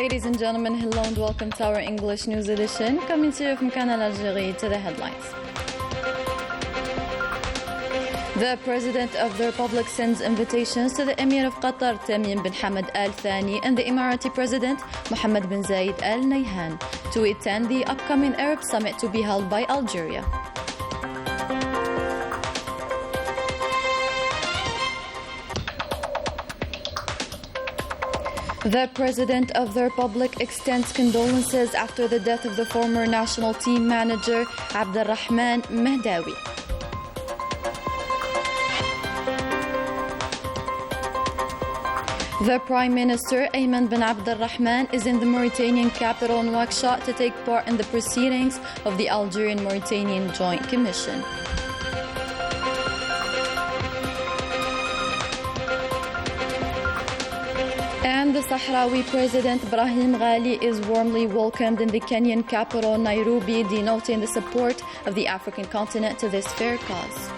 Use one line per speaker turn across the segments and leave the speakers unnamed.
Ladies and gentlemen, hello and welcome to our English News Edition, coming to you from Canal, Algérie, to the headlines. The President of the Republic sends invitations to the Emir of Qatar, Tamim bin Hamad Al Thani, and the Emirati President, Mohammed bin Zayed Al Nahyan, to attend the upcoming Arab Summit to be held by Algeria. The President of the Republic extends condolences after the death of the former national team manager Abdelrahman Mahdawi. The Prime Minister Ayman bin Abdelrahman is in the Mauritanian capital Nouakchott to take part in the proceedings of the Algerian-Mauritanian Joint Commission. And the Sahrawi President Brahim Ghali is warmly welcomed in the Kenyan capital Nairobi, denoting the support of the African continent to this fair cause.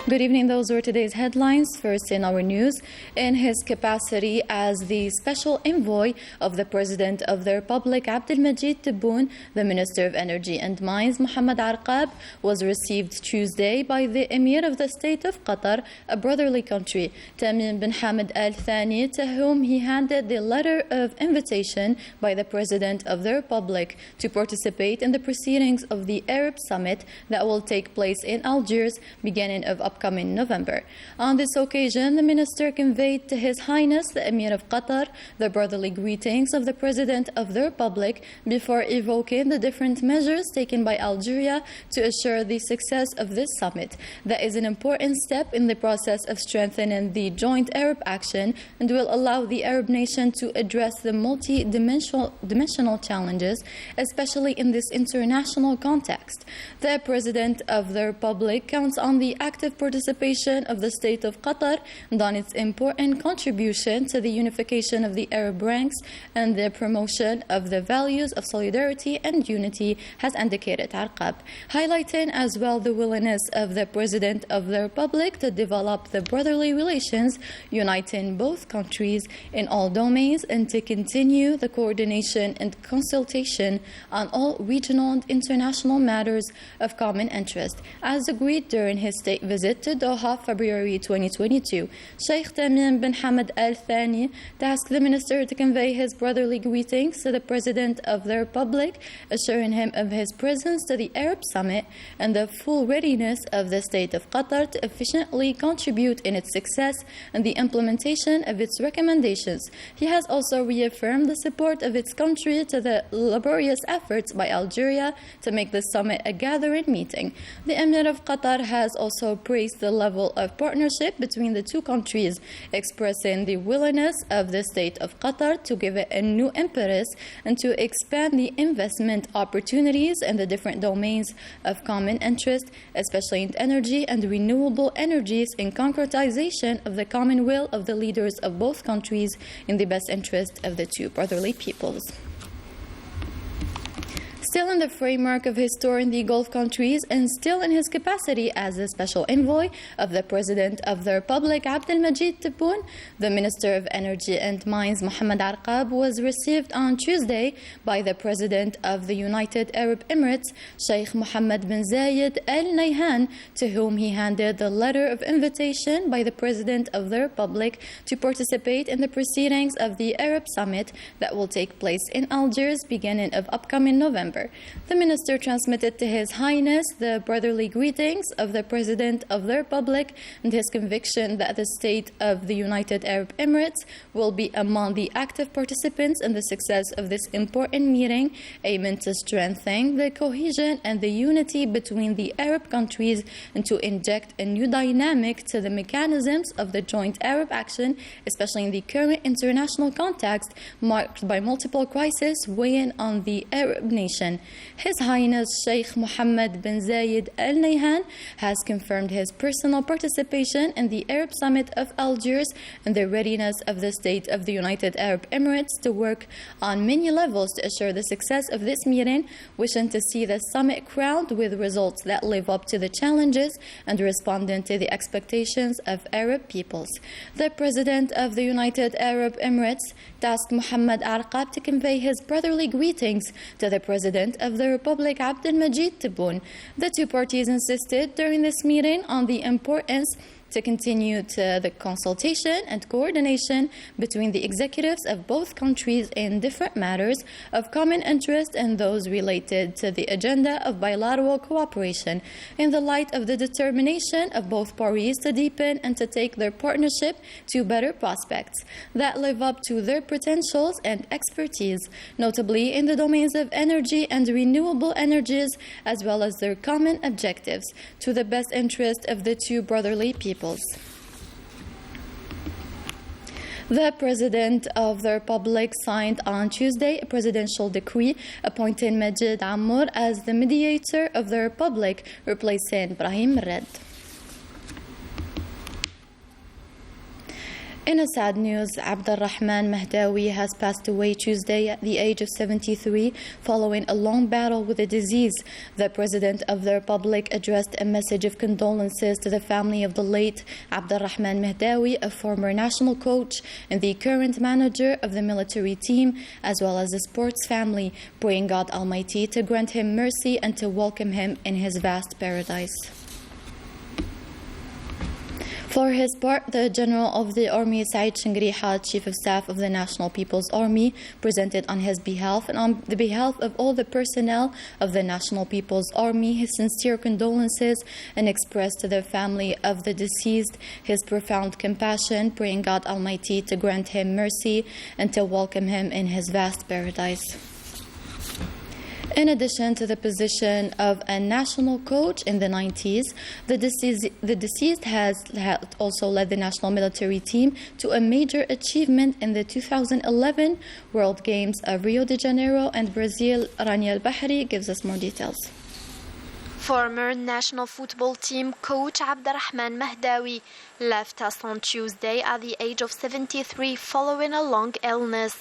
Good evening, those were today's headlines. First in our news, in his capacity as the special envoy of the President of the Republic, Abdelmajid Tebboune, the Minister of Energy and Mines, Mohammed Arqab, was received Tuesday by the Emir of the State of Qatar, a brotherly country, Tamim bin Hamad Al Thani, to whom he handed the letter of invitation by the President of the Republic to participate in the proceedings of the Arab Summit that will take place in Algiers beginning of upcoming November. On this occasion, the minister conveyed to His Highness the Emir of Qatar the brotherly greetings of the President of the Republic before evoking the different measures taken by Algeria to assure the success of this summit. That is an important step in the process of strengthening the joint Arab action and will allow the Arab nation to address the multi-dimensional challenges, especially in this international context. The President of the Republic counts on the active participation of the State of Qatar and on its important contribution to the unification of the Arab ranks and the promotion of the values of solidarity and unity, has indicated Arqab, highlighting as well the willingness of the President of the Republic to develop the brotherly relations uniting both countries in all domains and to continue the coordination and consultation on all regional and international matters of common interest, as agreed during his state visit to Doha, February 2022. Sheikh Tamim bin Hamad Al Thani tasked the minister to convey his brotherly greetings to the President of the Republic, assuring him of his presence to the Arab Summit and the full readiness of the State of Qatar to efficiently contribute in its success and the implementation of its recommendations. He has also reaffirmed the support of its country to the laborious efforts by Algeria to make the summit a gathering meeting. The Emir of Qatar has also praised the level of partnership between the two countries, expressing the willingness of the State of Qatar to give it a new impetus and to expand the investment opportunities in the different domains of common interest, especially in energy and renewable energies, in concretization of the common will of the leaders of both countries in the best interest of the two brotherly peoples. Still in the framework of his tour in the Gulf countries and still in his capacity as the special envoy of the President of the Republic, Abdelmajid Tebboune, the Minister of Energy and Mines, Mohammed Arqab, was received on Tuesday by the President of the United Arab Emirates, Sheikh Mohammed bin Zayed Al Nahyan, to whom he handed the letter of invitation by the President of the Republic to participate in the proceedings of the Arab Summit that will take place in Algiers beginning of upcoming November. The minister transmitted to His Highness the brotherly greetings of the President of the Republic and his conviction that the state of the United Arab Emirates will be among the active participants in the success of this important meeting, aiming to strengthen the cohesion and the unity between the Arab countries and to inject a new dynamic to the mechanisms of the joint Arab action, especially in the current international context marked by multiple crises weighing on the Arab nation. region. His Highness Sheikh Mohammed bin Zayed Al Nahyan has confirmed his personal participation in the Arab Summit of Algiers and the readiness of the State of the United Arab Emirates to work on many levels to assure the success of this meeting, wishing to see the summit crowned with results that live up to the challenges and responding to the expectations of Arab peoples. The President of the United Arab Emirates tasked Mohammed Arqab to convey his brotherly greetings to the President of the Republic, Abdelmajid Tebboune. The two parties insisted during this meeting on the importance to continue to the consultation and coordination between the executives of both countries in different matters of common interest and those related to the agenda of bilateral cooperation in the light of the determination of both parties to deepen and to take their partnership to better prospects that live up to their potentials and expertise, notably in the domains of energy and renewable energies, as well as their common objectives, to the best interest of the two brotherly peoples. The President of the Republic signed on Tuesday a presidential decree appointing Majid Ammour as the mediator of the Republic, replacing Brahim Red. In a sad news, Abdurrahman Mahdawi has passed away Tuesday at the age of 73 following a long battle with a disease. The President of the Republic addressed a message of condolences to the family of the late Abdurrahman Mahdawi, a former national coach and the current manager of the military team, as well as the sports family, praying God Almighty to grant him mercy and to welcome him in his vast paradise. For his part, the General of the Army, Saeed Shingriha, Chief of Staff of the National People's Army, presented on his behalf and on the behalf of all the personnel of the National People's Army his sincere condolences and expressed to the family of the deceased his profound compassion, praying God Almighty to grant him mercy and to welcome him in his vast paradise. In addition to the position of a national coach in the 90s, the deceased has also led the national military team to a major achievement in the 2011 World Games of Rio de Janeiro and Brazil. Rania Al-Bahri gives us more details.
Former national football team coach Abdurrahman Mahdawi left us on Tuesday at the age of 73 following a long illness.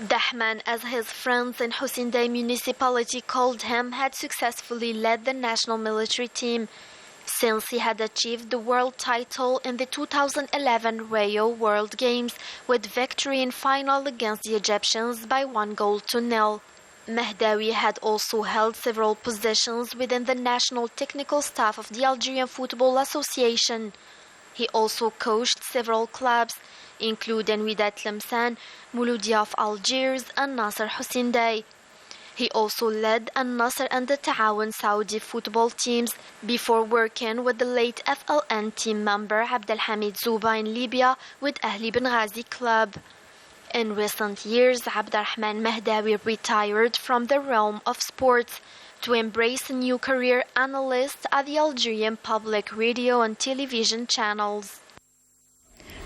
Dahman, as his friends in Hussein municipality called him, had successfully led the national military team since he had achieved the world title in the 2011 Rio World Games with victory in final against the Egyptians by 1-0. Mahdawi had also held several positions within the national technical staff of the Algerian Football Association. He also coached several clubs, including Wydad Tlemcen, Mouloudia of Algiers, and Nasser Hussein Dey. He also led Al-Nasr and the Ta'awun Saudi football teams before working with the late FLN team member Abdelhamid Zouba in Libya with Ahli Benghazi club. In recent years, Abdurrahman Mahdawi retired from the realm of sports to embrace a new career analyst at the Algerian public radio and television channels.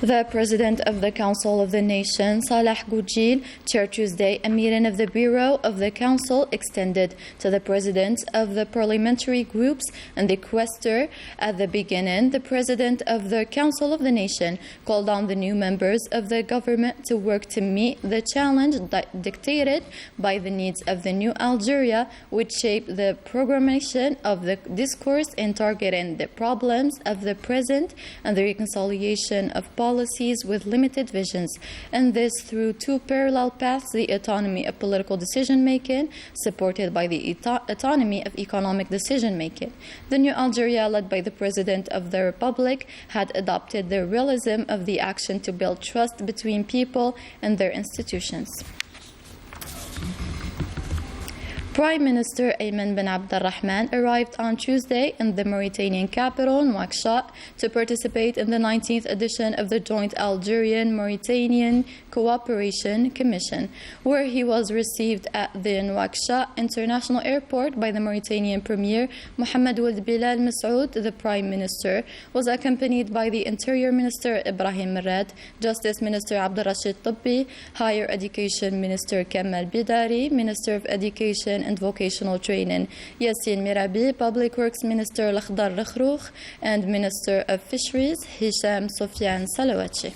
The President of the Council of the Nation, Salah Goujil, chaired Tuesday a meeting of the Bureau of the Council extended to the Presidents of the parliamentary groups and the Quaestor. At the beginning, the President of the Council of the Nation called on the new members of the government to work to meet the challenge dictated by the needs of the new Algeria, which shape the programmation of the discourse in targeting the problems of the present and the reconciliation of policies with limited visions, and this through two parallel paths: the autonomy of political decision-making, supported by the autonomy of economic decision-making. The new Algeria, led by the President of the Republic, had adopted the realism of the action to build trust between people and their institutions. Prime Minister Ayman bin Abdurrahman arrived on Tuesday in the Mauritanian capital, Nouakchott, to participate in the 19th edition of the joint Algerian-Mauritanian Cooperation Commission, where he was received at the Nouakchott International Airport by the Mauritanian Premier Mohamed Ould Bilal Massoud. The Prime Minister was accompanied by the Interior Minister Ibrahim Merad, Justice Minister Abdelrashid Tabbi, Higher Education Minister Kamal Bidari, Minister of Education and Vocational Training Yassine Mirabi, Public Works Minister Lakhdar Rakhroukh, and Minister of Fisheries Hisham Sofian Salawachi.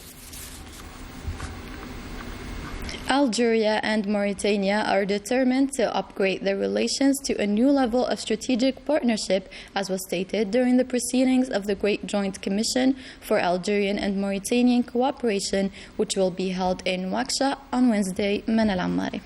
Algeria and Mauritania are determined to upgrade their relations to a new level of strategic partnership, as was stated during the proceedings of the Great Joint Commission for Algerian and Mauritanian Cooperation, which will be held in Nouakchott on Wednesday. Manal Ammari.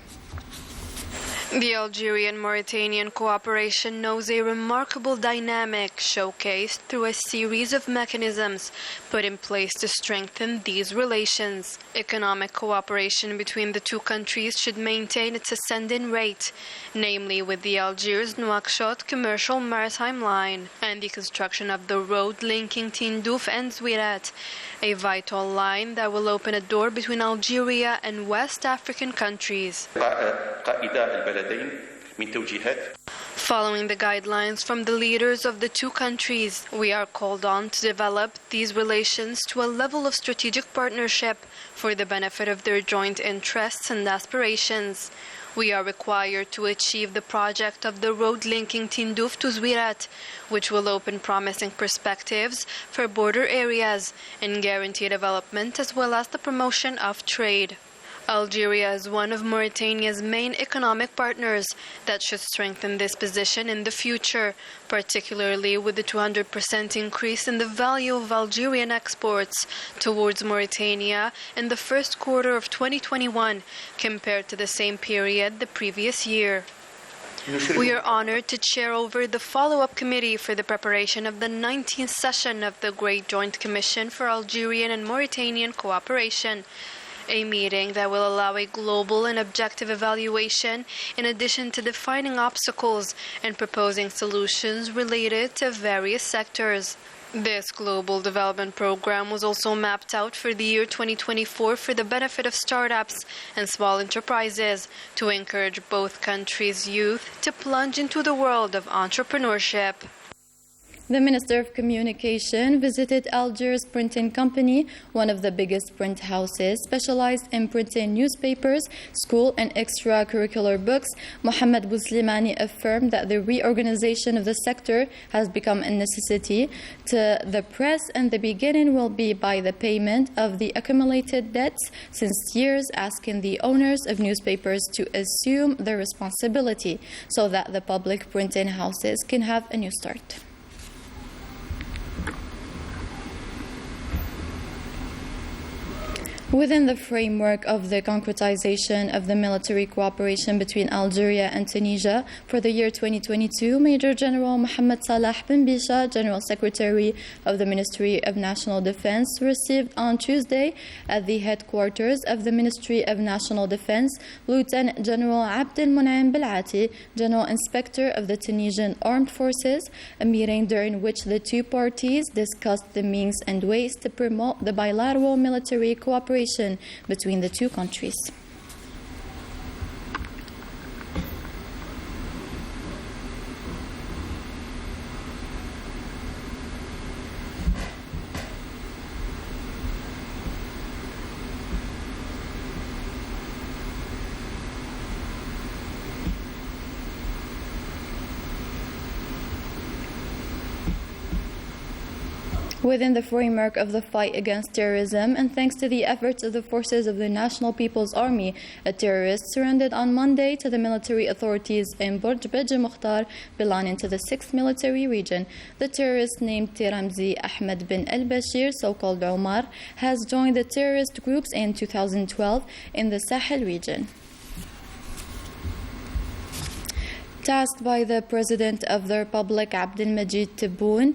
The Algerian-Mauritanian cooperation knows a remarkable dynamic showcased through a series of mechanisms put in place to strengthen these relations. Economic cooperation between the two countries should maintain its ascending rate, namely with the Algiers-Nouakchott commercial maritime line and the construction of the road linking Tindouf and Zouirat, a vital line that will open a door between Algeria and West African countries. Following the guidelines from the leaders of the two countries, we are called on to develop these relations to a level of strategic partnership for the benefit of their joint interests and aspirations. We are required to achieve the project of the road linking Tindouf to Zouirat, which will open promising perspectives for border areas and guarantee development as well as the promotion of trade. Algeria is one of Mauritania's main economic partners that should strengthen this position in the future, particularly with the 200% increase in the value of Algerian exports towards Mauritania in the first quarter of 2021 compared to the same period the previous year. We are honored to chair over the follow-up committee for the preparation of the 19th session of the Great Joint Commission for Algerian and Mauritanian Cooperation, a meeting that will allow a global and objective evaluation in addition to defining obstacles and proposing solutions related to various sectors. This global development program was also mapped out for the year 2024 for the benefit of startups and small enterprises to encourage both countries' youth to plunge into the world of entrepreneurship.
The Minister of Communication visited Algiers Printing Company, one of the biggest print houses specialized in printing newspapers, school and extracurricular books. Mohamed Bouslimani affirmed that the reorganization of the sector has become a necessity to the press, and the beginning will be by the payment of the accumulated debts since years, asking the owners of newspapers to assume the responsibility so that the public printing houses can have a new start. Within the framework of the concretization of the military cooperation between Algeria and Tunisia for the year 2022, Major General Mohammed Salah bin Bisha, General Secretary of the Ministry of National Defense, received on Tuesday at the headquarters of the Ministry of National Defense Lieutenant General Abdel Monaim Belati, General Inspector of the Tunisian Armed Forces, a meeting during which the two parties discussed the means and ways to promote the bilateral military cooperation between the two countries. Within the framework of the fight against terrorism, and thanks to the efforts of the forces of the National People's Army, a terrorist surrendered on Monday to the military authorities in Burj Beji Mukhtar, belonging to the 6th Military Region. The terrorist, named Tiramzi Ahmed bin al-Bashir, so-called Omar, has joined the terrorist groups in 2012 in the Sahel region. Tasked by the President of the Republic, Abdelmajid Tebboune,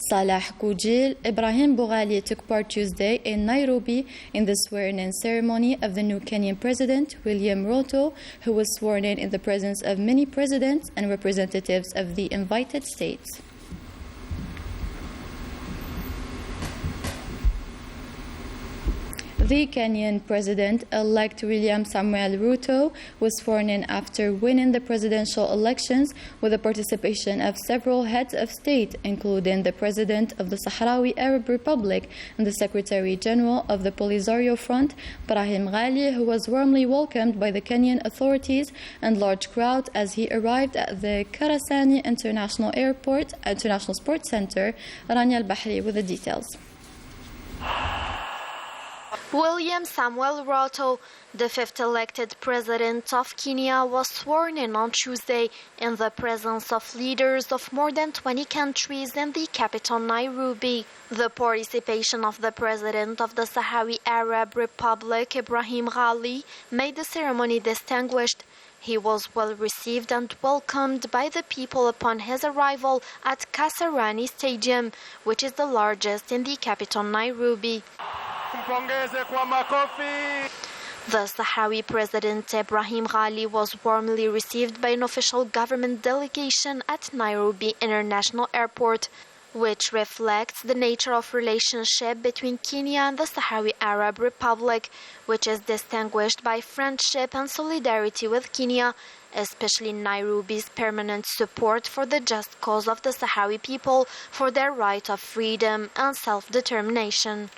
Salah Koujil, Ibrahim Boghali took part Tuesday in Nairobi in the swearing-in ceremony of the new Kenyan President, William Ruto, who was sworn in the presence of many presidents and representatives of the invited states. The Kenyan President-elect William Samuel Ruto was sworn in after winning the presidential elections with the participation of several heads of state, including the President of the Sahrawi Arab Republic and the Secretary General of the Polisario Front, Brahim Ghali, who was warmly welcomed by the Kenyan authorities and large crowd as he arrived at the Karasani International Sports Center. Rania Al-Bahri with the details.
William Samuel Ruto, the fifth elected president of Kenya, was sworn in on Tuesday in the presence of leaders of more than 20 countries in the capital Nairobi. The participation of the president of the Sahrawi Arab Republic, Ibrahim Ghali, made the ceremony distinguished. He was well received and welcomed by the people upon his arrival at Kasarani Stadium, which is the largest in the capital Nairobi. The Sahrawi President Ibrahim Ghali was warmly received by an official government delegation at Nairobi International Airport, which reflects the nature of relationship between Kenya and the Sahrawi Arab Republic, which is distinguished by friendship and solidarity with Kenya, especially Nairobi's permanent support for the just cause of the Sahrawi people for their right of freedom and self-determination.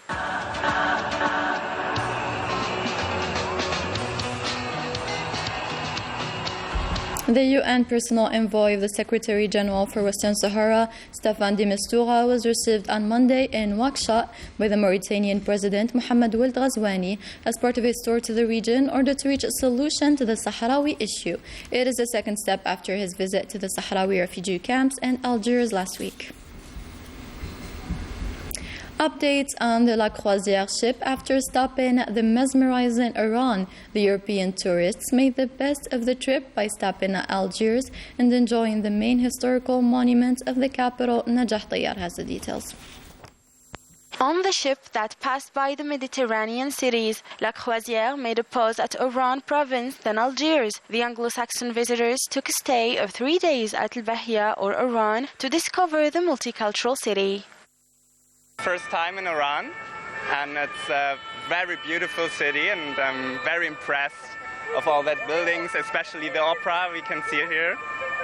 The UN personal envoy of the Secretary General for Western Sahara, Staffan de Mistura, was received on Monday in Nouakchott by the Mauritanian President Mohamed Ould Ghazouani as part of his tour to the region in order to reach a solution to the Sahrawi issue. It is the second step after his visit to the Sahrawi refugee camps in Algiers last week. Updates on the La Croisière ship after stopping at the mesmerizing Iran. The European tourists made the best of the trip by stopping at Algiers and enjoying the main historical monuments of the capital. Najah Tayyar has the details.
On the ship that passed by the Mediterranean cities, La Croisière made a pause at Oran province, then Algiers. The Anglo-Saxon visitors took a stay of 3 days at Al-Bahia or Oran to discover the multicultural city.
First time in Iran, and it's a very beautiful city, and I'm very impressed of all that buildings, especially the opera we can see here.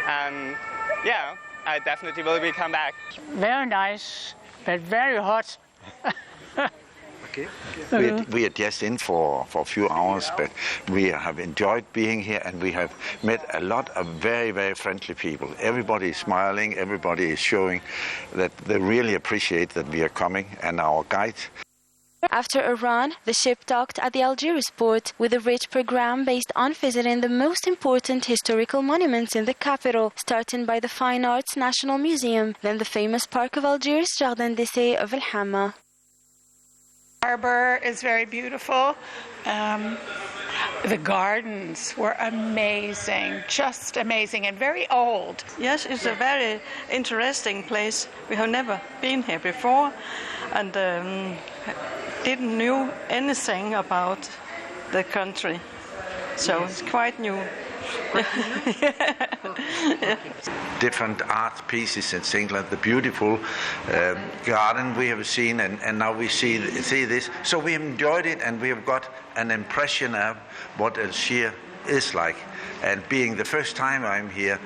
And yeah, I definitely will come back.
Very nice, but very hot.
Okay. We are just in for a few hours, but we have enjoyed being here, and we have met a lot of very, very friendly people. Everybody is smiling, everybody is showing that they really appreciate that we are coming, and our guide.
After Iran, the ship docked at the Algiers port with a rich program based on visiting the most important historical monuments in the capital, starting by the Fine Arts National Museum, then the famous Park of Algiers, Jardin d'Essai of El Hamma.
Harbor is very beautiful. The gardens were amazing, just amazing, and very old.
Yes, it's a very interesting place. We have never been here before, and didn't know anything about the country, so it's quite new.
Different art pieces and things like the beautiful garden we have seen, and now we see this. So we have enjoyed it, and we have got an impression of what Algiers is like. And being the first time I'm here.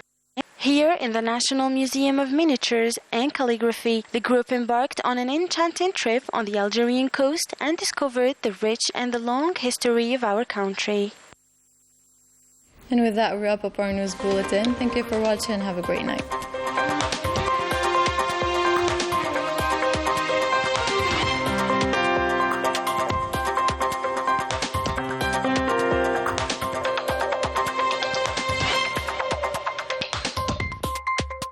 Here in the National Museum of Miniatures and Calligraphy, the group embarked on an enchanting trip on the Algerian coast and discovered the rich and the long history of our country.
And with that, we wrap up our news bulletin. Thank you for watching. Have a great night.